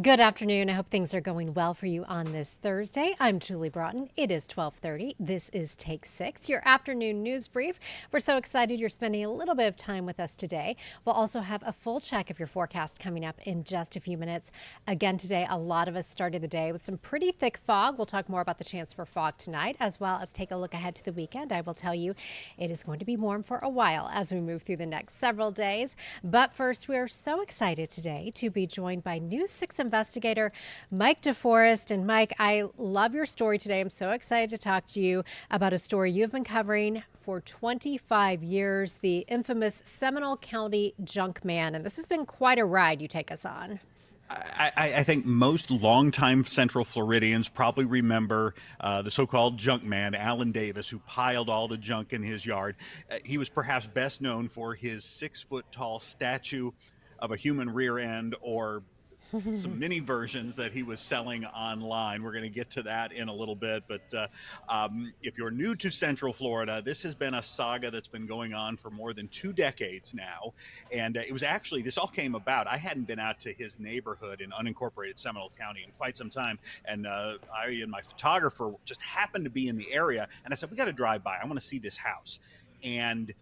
Good afternoon. I hope things are going well for you on this Thursday. I'm Julie Broughton. It is 12:30. This is Take 6, your afternoon news brief. We're so excited you're spending a little bit of time with us today. We'll also have a full check of your forecast coming up in just a few minutes. Again, today, a lot of us started the day with some pretty thick fog. We'll talk more about the chance for fog tonight, as well as take a look ahead to the weekend. I will tell you it is going to be warm for a while as we move through the next several days. But first, we are so excited today to be joined by News 6 investigator Mike DeForest. And Mike, I love your story today. I'm so excited to talk to you about a story you've been covering for 25 years, the infamous Seminole County junk man. And this has been quite a ride you take us on. I think most longtime Central Floridians probably remember the so-called junk man, Alan Davis, who piled all the junk in his yard. He was perhaps best known for his 6-foot-tall statue of a human rear end, or some mini versions that he was selling online. We're going to get to that in a little bit. But if you're new to Central Florida, this has been a saga that's been going on for more than 2 decades now. And it was actually, this all came about. I hadn't been out to his neighborhood in unincorporated Seminole County in quite some time. And I and my photographer just happened to be in the area. And I said, we got to drive by. I want to see this house. And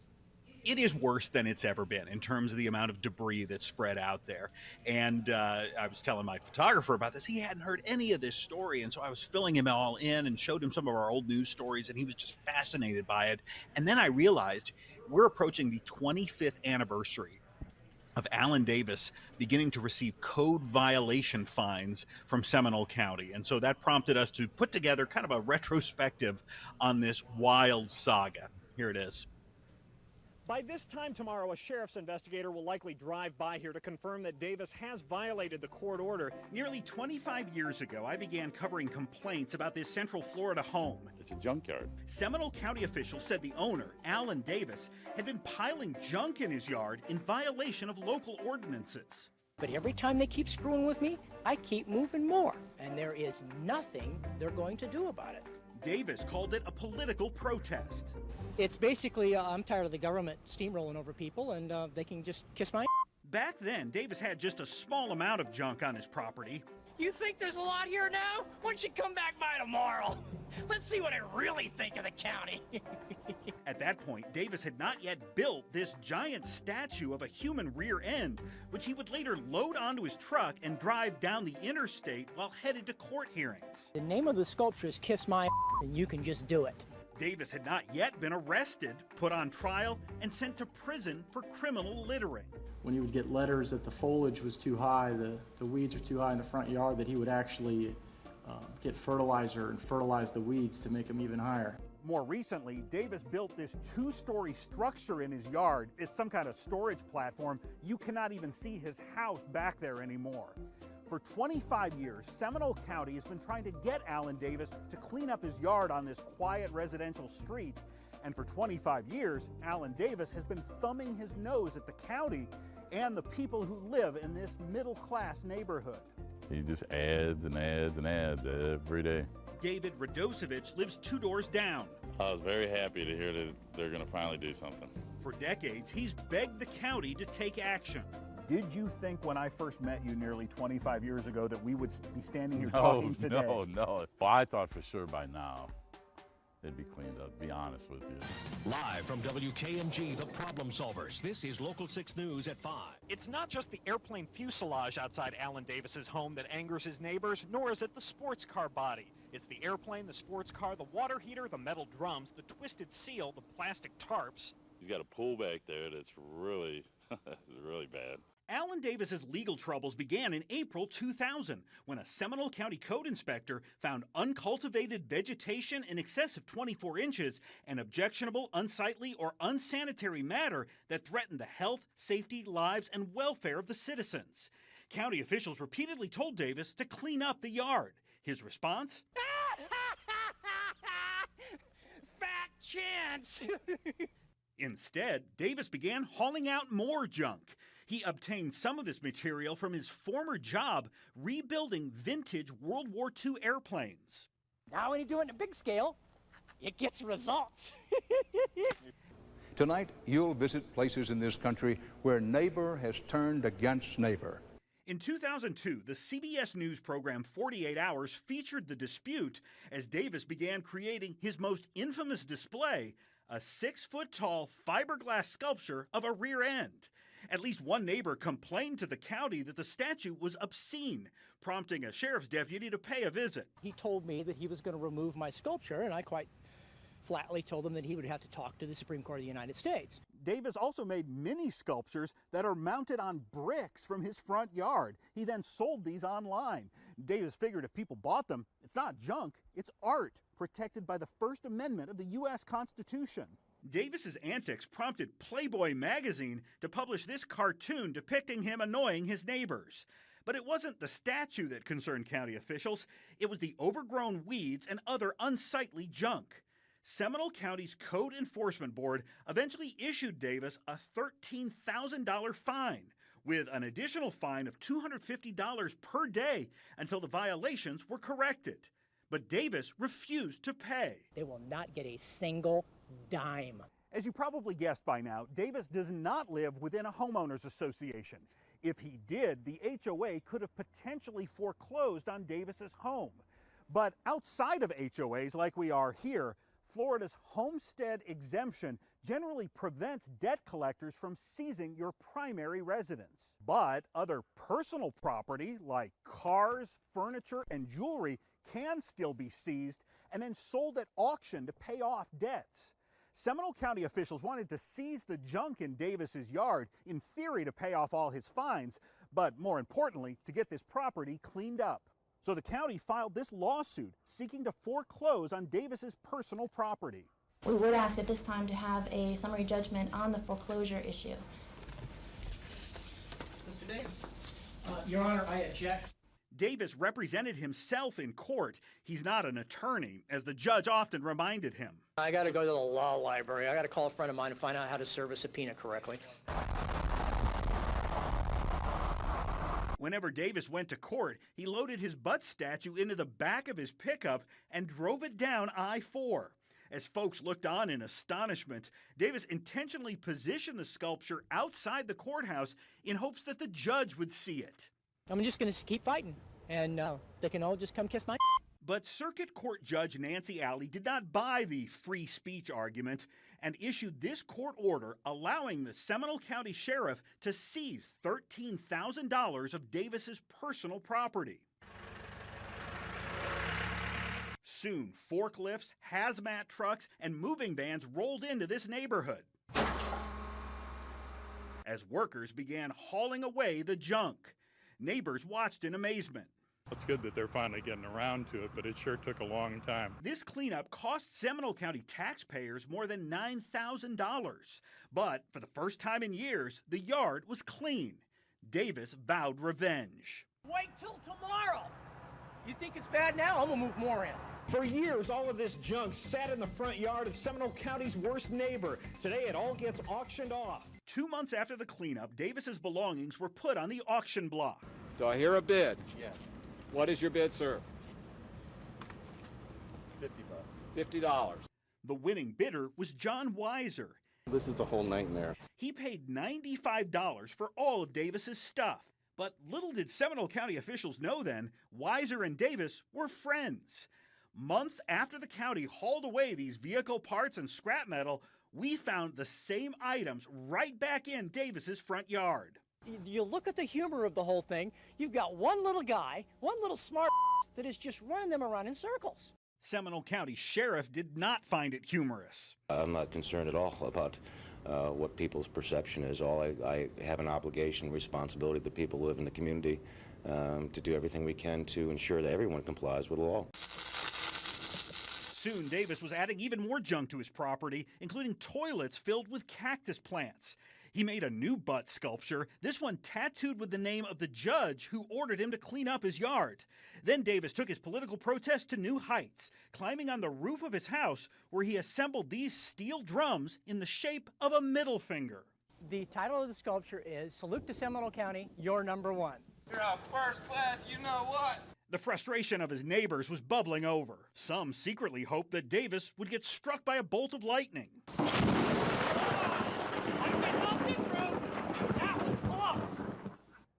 it is worse than it's ever been in terms of the amount of debris that's spread out there. And I was telling my photographer about this. He hadn't heard any of this story. And so I was filling him all in and showed him some of our old news stories. And he was just fascinated by it. And then I realized we're approaching the 25th anniversary of Alan Davis beginning to receive code violation fines from Seminole County. And so that prompted us to put together kind of a retrospective on this wild saga. Here it is. By this time tomorrow, a sheriff's investigator will likely drive by here to confirm that Davis has violated the court order. Nearly 25 years ago, I began covering complaints about this Central Florida home. It's a junkyard. Seminole County officials said the owner, Alan Davis, had been piling junk in his yard in violation of local ordinances. But every time they keep screwing with me, I keep moving more. And there is nothing they're going to do about it. Davis called it a political protest. It's basically, I'm tired of the government steamrolling over people, and they can just kiss my. Back then, Davis had just a small amount of junk on his property. You think there's a lot here now? Why don't you come back by tomorrow? Let's see what I really think of the county. At that point, Davis had not yet built this giant statue of a human rear end, which he would later load onto his truck and drive down the interstate while headed to court hearings. The name of the sculpture is Kiss My, and you can just do it. Davis had not yet been arrested, put on trial, and sent to prison for criminal littering. When he would get letters that the foliage was too high, the weeds are too high in the front yard, that he would actually get fertilizer and fertilize the weeds to make them even higher. More recently, Davis built this 2-story structure in his yard. It's some kind of storage platform. You cannot even see his house back there anymore. For 25 years, Seminole County has been trying to get Alan Davis to clean up his yard on this quiet residential street. And for 25 years, Alan Davis has been thumbing his nose at the county and the people who live in this middle-class neighborhood. He just adds and adds and adds every day. David Radosevich lives 2 doors down. I was very happy to hear that they're going to finally do something. For decades, he's begged the county to take action. Did you think when I first met you nearly 25 years ago that we would be standing here talking today? No. Well, I thought for sure by now it'd be cleaned up, to be honest with you. Live from WKMG, the Problem Solvers. This is Local 6 News at 5. It's not just the airplane fuselage outside Alan Davis's home that angers his neighbors, nor is it the sports car body. It's the airplane, the sports car, the water heater, the metal drums, the twisted seal, the plastic tarps. He's got a pool back there that's really, really bad. Alan Davis's legal troubles began in April 2000 when a Seminole County code inspector found uncultivated vegetation in excess of 24 inches and objectionable, unsightly, or unsanitary matter that threatened the health, safety, lives, and welfare of the citizens. County officials repeatedly told Davis to clean up the yard. His response? Fat chance! Instead, Davis began hauling out more junk. He obtained some of this material from his former job rebuilding vintage World War II airplanes. Now when you do it in a big scale, it gets results. Tonight, you'll visit places in this country where neighbor has turned against neighbor. In 2002, the CBS News program 48 Hours featured the dispute as Davis began creating his most infamous display, a 6-foot-tall fiberglass sculpture of a rear end. At least one neighbor complained to the county that the statue was obscene, prompting a sheriff's deputy to pay a visit. He told me that he was going to remove my sculpture, and I quite flatly told him that he would have to talk to the Supreme Court of the United States. Davis also made mini sculptures that are mounted on bricks from his front yard. He then sold these online. Davis figured if people bought them, it's not junk, it's art, protected by the First Amendment of the U.S. Constitution. Davis's antics prompted Playboy magazine to publish this cartoon depicting him annoying his neighbors. But it wasn't the statue that concerned county officials, it was the overgrown weeds and other unsightly junk. Seminole County's Code Enforcement Board eventually issued Davis a $13,000 fine, with an additional fine of $250 per day until the violations were corrected. But Davis refused to pay. They will not get a single dime. As you probably guessed by now, Davis does not live within a homeowners association. If he did, the HOA could have potentially foreclosed on Davis's home. But outside of HOAs like we are here, Florida's homestead exemption generally prevents debt collectors from seizing your primary residence. But other personal property like cars, furniture, and jewelry can still be seized and then sold at auction to pay off debts. Seminole County officials wanted to seize the junk in Davis's yard, in theory to pay off all his fines, but more importantly, to get this property cleaned up. So the county filed this lawsuit seeking to foreclose on Davis's personal property. We would ask at this time to have a summary judgment on the foreclosure issue. Mr. Davis. Your Honor, I object. Davis represented himself in court. He's not an attorney, as the judge often reminded him. I got to go to the law library. I got to call a friend of mine and find out how to serve a subpoena correctly. Whenever Davis went to court, he loaded his butt statue into the back of his pickup and drove it down I-4. As folks looked on in astonishment, Davis intentionally positioned the sculpture outside the courthouse in hopes that the judge would see it. I'm just going to keep fighting, and they can all just come kiss my. But Circuit Court Judge Nancy Alley did not buy the free speech argument and issued this court order allowing the Seminole County Sheriff to seize $13,000 of Davis's personal property. Soon, forklifts, hazmat trucks, and moving vans rolled into this neighborhood as workers began hauling away the junk. Neighbors watched in amazement. It's good that they're finally getting around to it, but it sure took a long time. This cleanup cost Seminole County taxpayers more than $9,000. But for the first time in years, the yard was clean. Davis vowed revenge. Wait till tomorrow. You think it's bad now? I'm going to move more in. For years, all of this junk sat in the front yard of Seminole County's worst neighbor. Today, it all gets auctioned off. 2 months after the cleanup, Davis's belongings were put on the auction block. Do I hear a bid? Yes. What is your bid, sir? $50. The winning bidder was John Weiser. This is a whole nightmare. He paid $95 for all of Davis's stuff. But little did Seminole County officials know then, Weiser and Davis were friends. Months after the county hauled away these vehicle parts and scrap metal, we found the same items right back in Davis's front yard. You look at the humor of the whole thing, you've got one little guy, one little smart that is just running them around in circles. Seminole County Sheriff did not find it humorous. I'm not concerned at all about what people's perception is. I have an obligation, responsibility to the people who live in the community to do everything we can to ensure that everyone complies with the law. Soon, Davis was adding even more junk to his property, including toilets filled with cactus plants. He made a new butt sculpture, this one tattooed with the name of the judge who ordered him to clean up his yard. Then Davis took his political protest to new heights, climbing on the roof of his house where he assembled these steel drums in the shape of a middle finger. The title of the sculpture is Salute to Seminole County, You're Number One. You're a first class, you know what? The frustration of his neighbors was bubbling over. Some secretly hoped that Davis would get struck by a bolt of lightning. I'm getting off this road. That was close.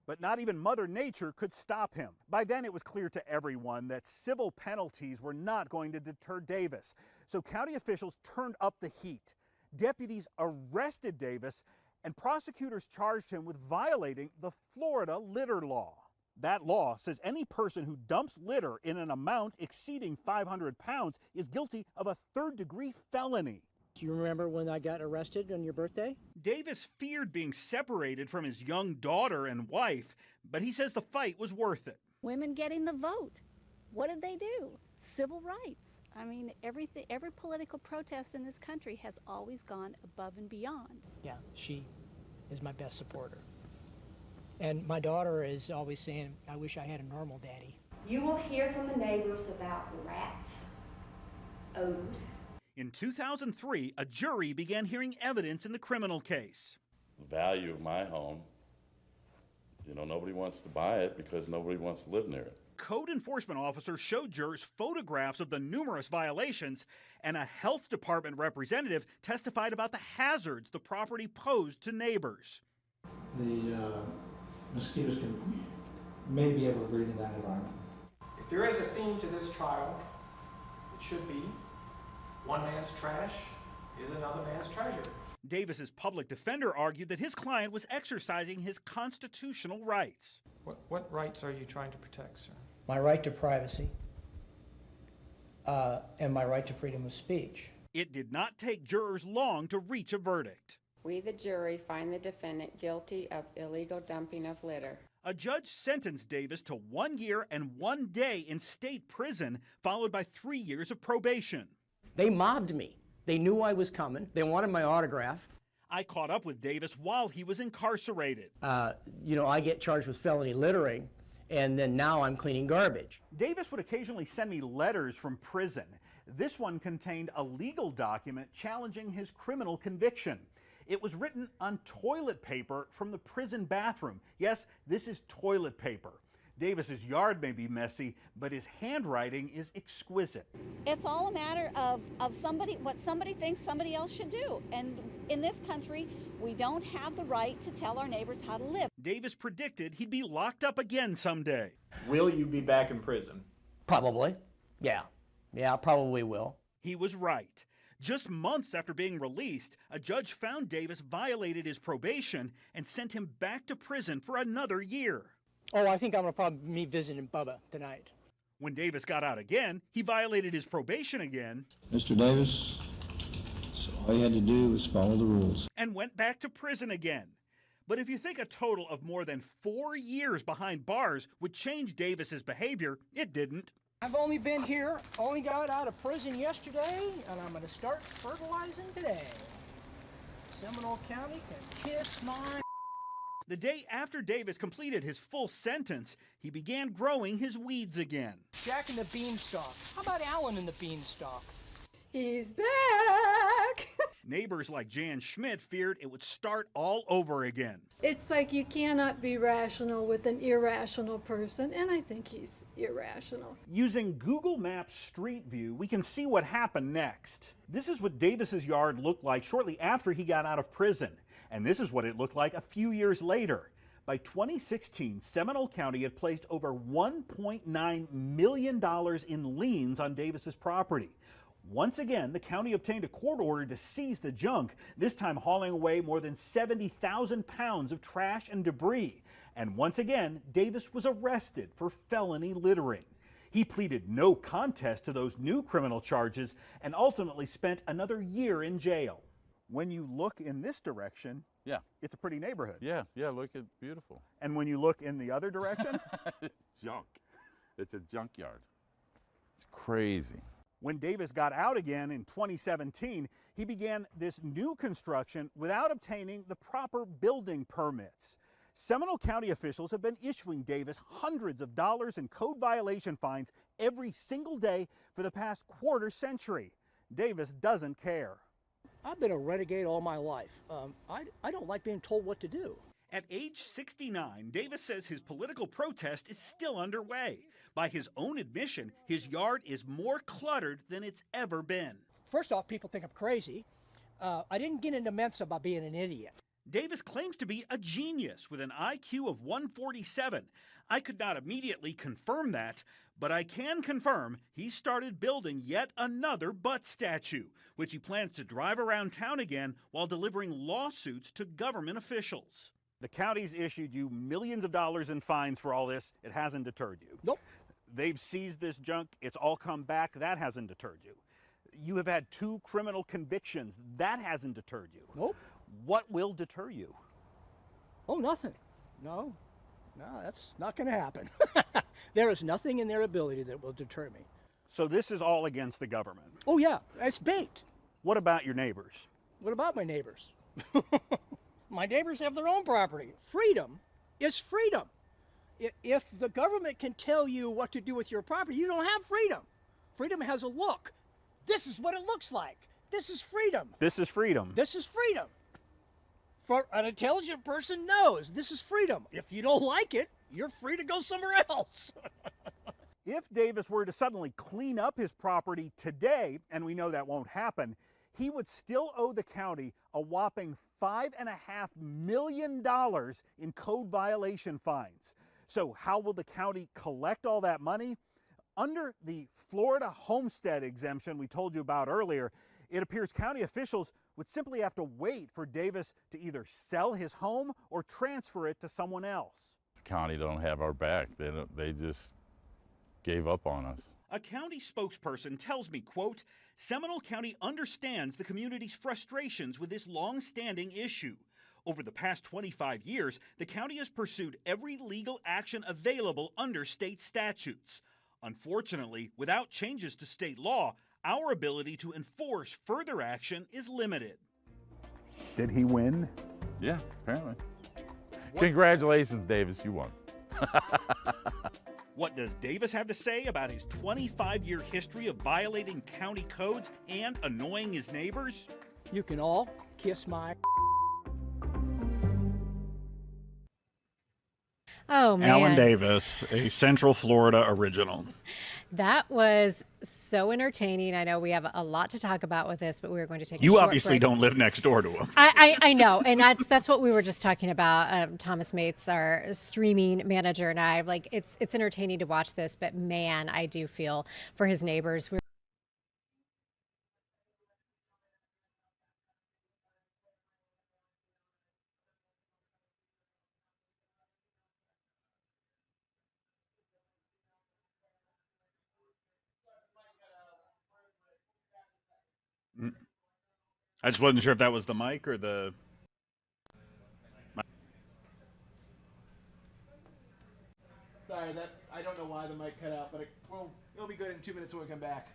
But not even Mother Nature could stop him. By then it was clear to everyone that civil penalties were not going to deter Davis. So county officials turned up the heat. Deputies arrested Davis and prosecutors charged him with violating the Florida litter law. That law says any person who dumps litter in an amount exceeding 500 pounds is guilty of a third-degree felony. Do you remember when I got arrested on your birthday? Davis feared being separated from his young daughter and wife, but he says the fight was worth it. Women getting the vote. What did they do? Civil rights. I mean, every political protest in this country has always gone above and beyond. Yeah, she is my best supporter. And my daughter is always saying, I wish I had a normal daddy. You will hear from the neighbors about rats, odors. In 2003, a jury began hearing evidence in the criminal case. The value of my home, nobody wants to buy it because nobody wants to live near it. Code enforcement officers showed jurors photographs of the numerous violations, and a health department representative testified about the hazards the property posed to neighbors. The mosquitoes may be able to breed in that environment. If there is a theme to this trial, it should be one man's trash is another man's treasure. Davis's public defender argued that his client was exercising his constitutional rights. What rights are you trying to protect, sir? My right to privacy and my right to freedom of speech. It did not take jurors long to reach a verdict. We, the jury, find the defendant guilty of illegal dumping of litter. A judge sentenced Davis to 1 year and 1 day in state prison, followed by 3 years of probation. They mobbed me. They knew I was coming. They wanted my autograph. I caught up with Davis while he was incarcerated. I get charged with felony littering, and then now I'm cleaning garbage. Davis would occasionally send me letters from prison. This one contained a legal document challenging his criminal conviction. It was written on toilet paper from the prison bathroom. Yes, this is toilet paper. Davis's yard may be messy, but his handwriting is exquisite. It's all a matter of what somebody thinks somebody else should do. And in this country, we don't have the right to tell our neighbors how to live. Davis predicted he'd be locked up again someday. Will you be back in prison? Probably. Yeah, probably will. He was right. Just months after being released, a judge found Davis violated his probation and sent him back to prison for another year. Oh, I think I'm going to probably be visiting Bubba tonight. When Davis got out again, he violated his probation again. Mr. Davis, so all you had to do was follow the rules. And went back to prison again. But if you think a total of more than 4 years behind bars would change Davis's behavior, it didn't. I've only got out of prison yesterday, and I'm going to start fertilizing today. Seminole County can kiss my... The day after Davis completed his full sentence, he began growing his weeds again. Jack and the Beanstalk. How about Alan and the Beanstalk? He's back! Neighbors like Jan Schmidt feared it would start all over again. It's like you cannot be rational with an irrational person, and I think he's irrational. Using Google Maps Street View, we can see what happened next. This is what Davis's yard looked like shortly after he got out of prison. And this is what it looked like a few years later. By 2016, Seminole County had placed over $1.9 million in liens on Davis's property. Once again, the county obtained a court order to seize the junk, this time hauling away more than 70,000 pounds of trash and debris. And once again, Davis was arrested for felony littering. He pleaded no contest to those new criminal charges and ultimately spent another year in jail. When you look in this direction, yeah, it's a pretty neighborhood. Yeah, look, it's beautiful. And when you look in the other direction? Junk. It's a junkyard. It's crazy. When Davis got out again in 2017, he began this new construction without obtaining the proper building permits. Seminole County officials have been issuing Davis hundreds of dollars in code violation fines every single day for the past quarter century. Davis doesn't care. I've been a renegade all my life. I don't like being told what to do. At age 69, Davis says his political protest is still underway. By his own admission, his yard is more cluttered than it's ever been. First off, people think I'm crazy. I didn't get into Mensa by being an idiot. Davis claims to be a genius with an IQ of 147. I could not immediately confirm that, but I can confirm he started building yet another butt statue, which he plans to drive around town again while delivering lawsuits to government officials. The county's issued you millions of dollars in fines for all this. It hasn't deterred you. Nope. They've seized this junk. It's all come back. That hasn't deterred you. You have had 2 criminal convictions. That hasn't deterred you. Nope. What will deter you? Oh, nothing. No, that's not going to happen. There is nothing in their ability that will deter me. So this is all against the government? Oh, yeah, it's bait. What about your neighbors? What about my neighbors? My neighbors have their own property. Freedom is freedom. If the government can tell you what to do with your property, you don't have freedom. Freedom has a look. This is what it looks like. This is freedom. This is freedom. This is freedom. For an intelligent person knows this is freedom. If you don't like it, you're free to go somewhere else. If Davis were to suddenly clean up his property today, and we know that won't happen, he would still owe the county a whopping $5.5 million in code violation fines. So how will the county collect all that money? Under the Florida homestead exemption we told you about earlier, it appears county officials would simply have to wait for Davis to either sell his home or transfer it to someone else. The county don't have our back. They just gave up on us. A county spokesperson tells me, quote, Seminole County understands the community's frustrations with this long-standing issue. Over the past 25 years, the county has pursued every legal action available under state statutes. Unfortunately, without changes to state law, our ability to enforce further action is limited. Did he win? Yeah, apparently. Congratulations, Davis, you won. What does Davis have to say about his 25-year history of violating county codes and annoying his neighbors? You can all kiss my... Oh, man. Alan Davis, a Central Florida original. That was so entertaining. I know we have a lot to talk about with this, but we were going to take a You short obviously break. don't live next door to him. I know, and that's what we were just talking about. Thomas Mates, our streaming manager, and I, like, it's entertaining to watch this, but man, I do feel for his neighbors. I just wasn't sure if that was the mic or the... Sorry, I don't know why the mic cut out, but it'll be good in 2 minutes when we come back.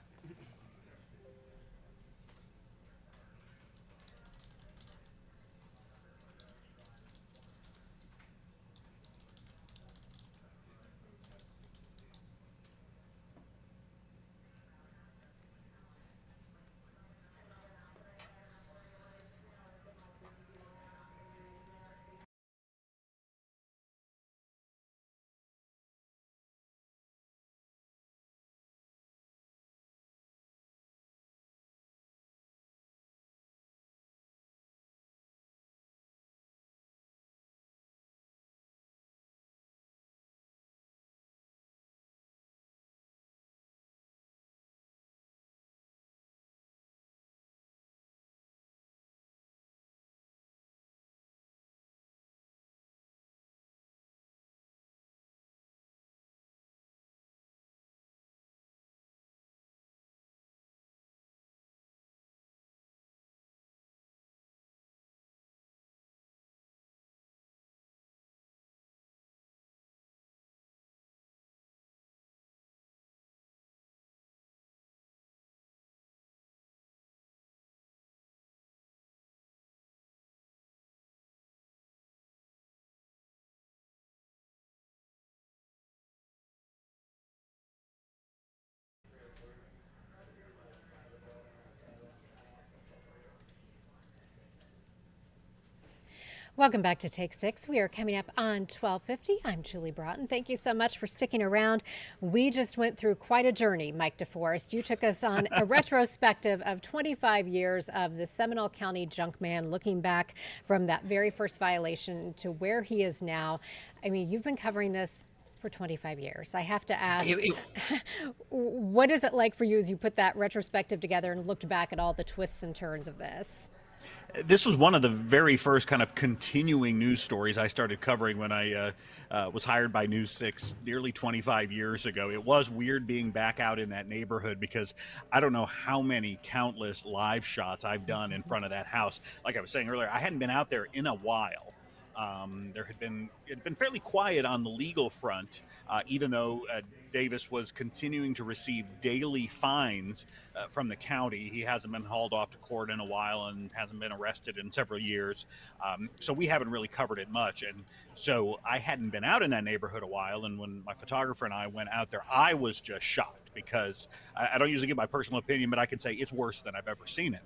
Welcome back to Take Six. We are coming up on 12:50. I'm Julie Broughton. Thank you so much for sticking around. We just went through quite a journey, Mike DeForest. You took us on a retrospective of 25 years of the Seminole County junk man, looking back from that very first violation to where he is now. I mean, you've been covering this for 25 years. I have to ask, what is it like for you as you put that retrospective together and looked back at all the twists and turns of this? This was one of the very first kind of continuing news stories I started covering when I was hired by News 6 nearly 25 years ago. It was weird being back out in that neighborhood because I don't know how many countless live shots I've done in front of that house. Like I was saying earlier, I hadn't been out there in a while. It had been fairly quiet on the legal front, even though Davis was continuing to receive daily fines from the county. He hasn't been hauled off to court in a while and hasn't been arrested in several years. So we haven't really covered it much. And so I hadn't been out in that neighborhood a while. And when my photographer and I went out there, I was just shocked because I don't usually give my personal opinion, but I can say it's worse than I've ever seen it.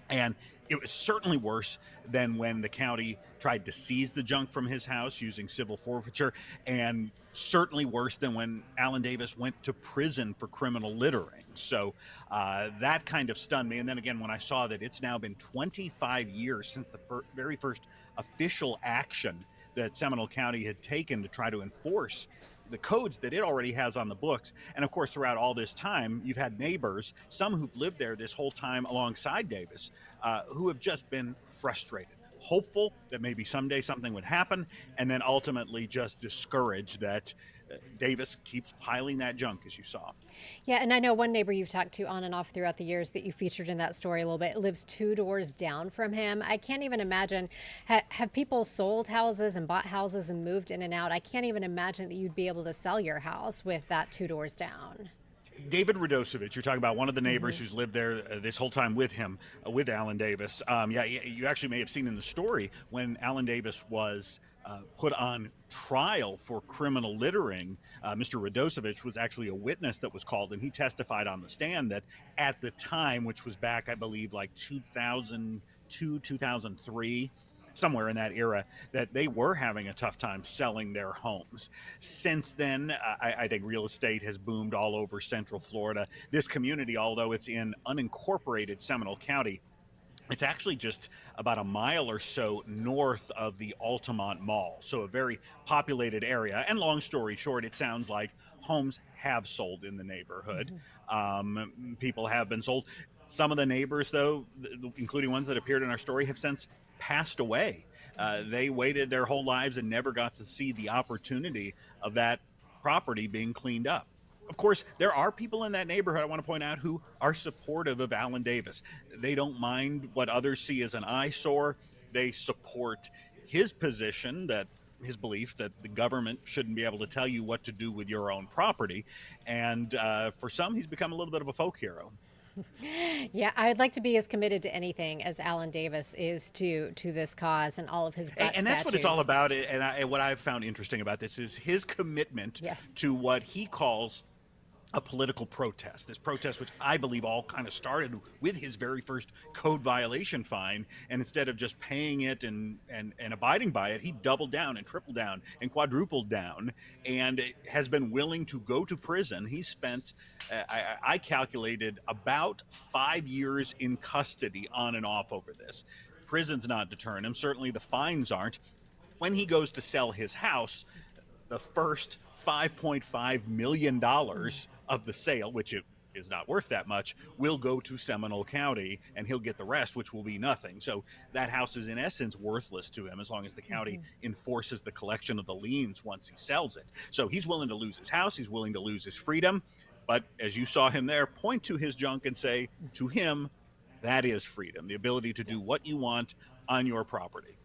And it was certainly worse than when the county tried to seize the junk from his house using civil forfeiture, and certainly worse than when Alan Davis went to prison for criminal littering. So that kind of stunned me. And then again, when I saw that it's now been 25 years since the very first official action that Seminole County had taken to try to enforce the codes that it already has on the books. And of course, throughout all this time, you've had neighbors, some who've lived there this whole time alongside Davis, who have just been frustrated, hopeful that maybe someday something would happen, and then ultimately just discouraged that Davis keeps piling that junk, as you saw. Yeah, and I know one neighbor you've talked to on and off throughout the years that you featured in that story a little bit lives 2 doors down from him. I can't even imagine, have people sold houses and bought houses and moved in and out? I can't even imagine that you'd be able to sell your house with that 2 doors down. David Radosevich, you're talking about one of the neighbors who's lived there this whole time with him, with Alan Davis. Yeah, you actually may have seen in the story when Alan Davis was put on trial for criminal littering. Mr. Radosevich was actually a witness that was called, and he testified on the stand that at the time, which was back, I believe, like 2002, 2003, somewhere in that era, that they were having a tough time selling their homes. Since then, I think real estate has boomed all over Central Florida. This community, although it's in unincorporated Seminole County, it's actually just about a mile or so north of the Altamont Mall, so a very populated area. And long story short, it sounds like homes have sold in the neighborhood. People have been sold. Some of the neighbors, though, including ones that appeared in our story, have since passed away. They waited their whole lives and never got to see the opportunity of that property being cleaned up. Of course, there are people in that neighborhood, I want to point out, who are supportive of Alan Davis. They don't mind what others see as an eyesore. They support his position, that his belief that the government shouldn't be able to tell you what to do with your own property. And for some, he's become a little bit of a folk hero. Yeah, I'd like to be as committed to anything as Alan Davis is to this cause and all of his butt and that's statues. what it's all about. And what I've found interesting about this is his commitment to what he calls a political protest. This protest, which I believe all kind of started with his very first code violation fine, and instead of just paying it and abiding by it, he doubled down and tripled down and quadrupled down, and has been willing to go to prison. He spent, I calculated, about 5 years in custody on and off over this. Prison's not deterring him. Certainly the fines aren't. When he goes to sell his house, the first $5.5 million of the sale, which it is not worth that much, will go to Seminole County, and he'll get the rest, which will be nothing. So that house is in essence worthless to him as long as the county enforces the collection of the liens once he sells it. So he's willing to lose his house, he's willing to lose his freedom, but as you saw him there, point to his junk and say, to him, that is freedom, the ability to do what you want on your property.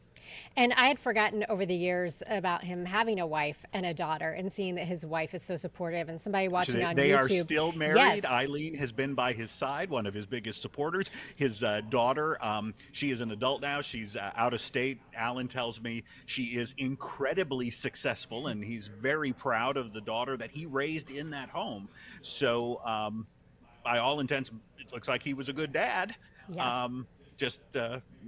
And I had forgotten over the years about him having a wife and a daughter, and seeing that his wife is so supportive, and somebody watching on YouTube. They are still married. Yes. Eileen has been by his side, one of his biggest supporters. His daughter, she is an adult now. She's out of state. Alan tells me she is incredibly successful, and he's very proud of the daughter that he raised in that home. So by all intents, it looks like he was a good dad. Yes. Just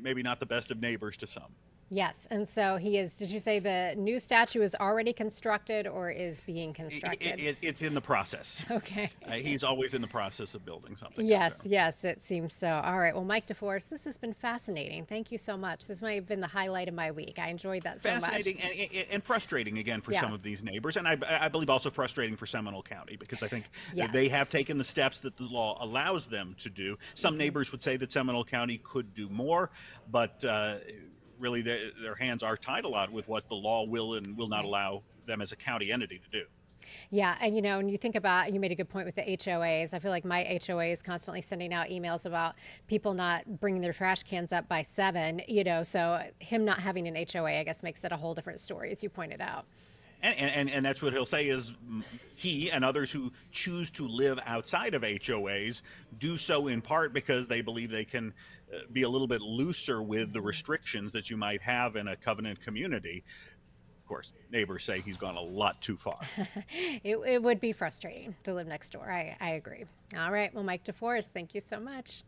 maybe not the best of neighbors to some. Yes, and so he is, did you say the new statue is already constructed or is being constructed? It's in the process. Okay. He's always in the process of building something. Yes, yes, it seems so. All right, well, Mike DeForest, this has been fascinating. Thank you so much. This might have been the highlight of my week. I enjoyed that so much. Fascinating and frustrating, again, for some of these neighbors, and I believe also frustrating for Seminole County, because I think that they have taken the steps that the law allows them to do. Some neighbors would say that Seminole County could do more, but really their hands are tied a lot with what the law will and will not allow them as a county entity to do. Yeah, and you know, and you think about, you made a good point with the HOAs. I feel like my HOA is constantly sending out emails about people not bringing their trash cans up by 7, you know, so him not having an HOA, I guess, makes it a whole different story, as you pointed out. And that's what he'll say is he and others who choose to live outside of HOAs do so in part because they believe they can be a little bit looser with the restrictions that you might have in a covenant community. Of course, neighbors say he's gone a lot too far. It would be frustrating to live next door. I agree. All right. Well, Mike DeForest, thank you so much.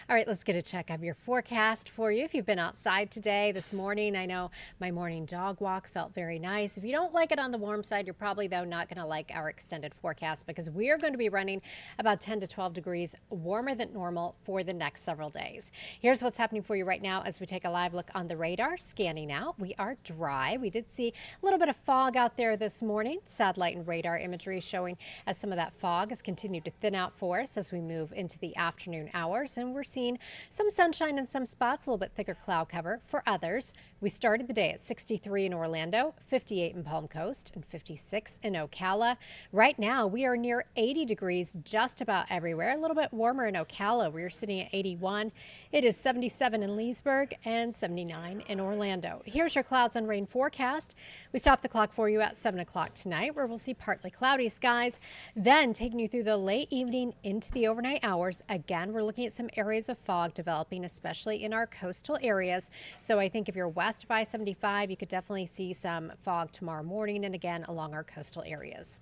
All right, let's get a check of your forecast for you. If you've been outside today, this morning, I know my morning dog walk felt very nice. If you don't like it on the warm side, you're probably, though, not going to like our extended forecast, because we are going to be running about 10 to 12 degrees warmer than normal for the next several days. Here's what's happening for you right now as we take a live look on the radar. Scanning out, we are dry. We did see a little bit of fog out there this morning. Satellite and radar imagery showing as some of that fog has continued to thin out for us as we move into the afternoon hours, and we're seeing some sunshine in some spots, a little bit thicker cloud cover for others. We started the day at 63 in Orlando, 58 in Palm Coast, and 56 in Ocala. Right now, we are near 80 degrees just about everywhere. A little bit warmer in Ocala. We are sitting at 81. It is 77 in Leesburg and 79 in Orlando. Here's your clouds and rain forecast. We stop the clock for you at 7 o'clock tonight, where we'll see partly cloudy skies. Then taking you through the late evening into the overnight hours. Again, we're looking at some areas of fog developing, especially in our coastal areas. So I think if you're west of I-75, you could definitely see some fog tomorrow morning and again along our coastal areas.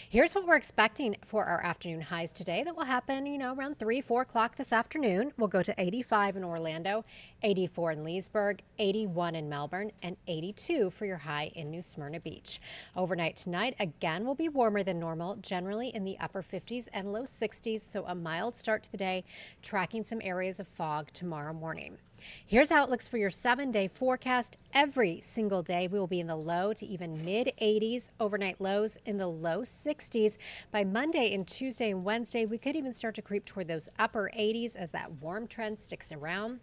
Here's what we're expecting for our afternoon highs today that will happen, you know, around 3, 4 o'clock this afternoon. We'll go to 85 in Orlando, 84 in Leesburg, 81 in Melbourne, and 82 for your high in New Smyrna Beach. Overnight tonight, again, will be warmer than normal, generally in the upper 50s and low 60s, so a mild start to the day, tracking some areas of fog tomorrow morning. Here's how it looks for your 7-day forecast. Every single day, we will be in the low to even mid-80s, overnight lows in the low 60s. By Monday and Tuesday and Wednesday, we could even start to creep toward those upper 80s as that warm trend sticks around.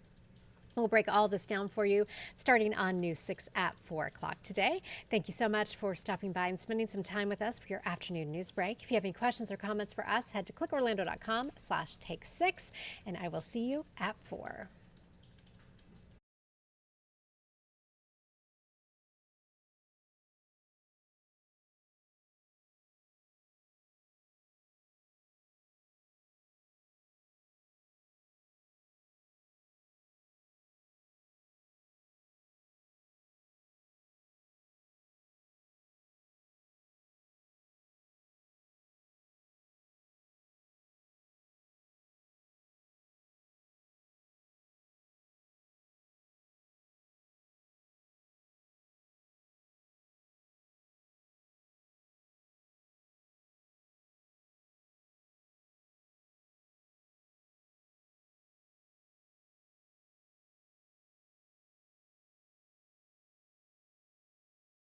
We'll break all this down for you starting on News 6 at 4 o'clock today. Thank you so much for stopping by and spending some time with us for your afternoon news break. If you have any questions or comments for us, head to clickorlando.com/take6, and I will see you at 4.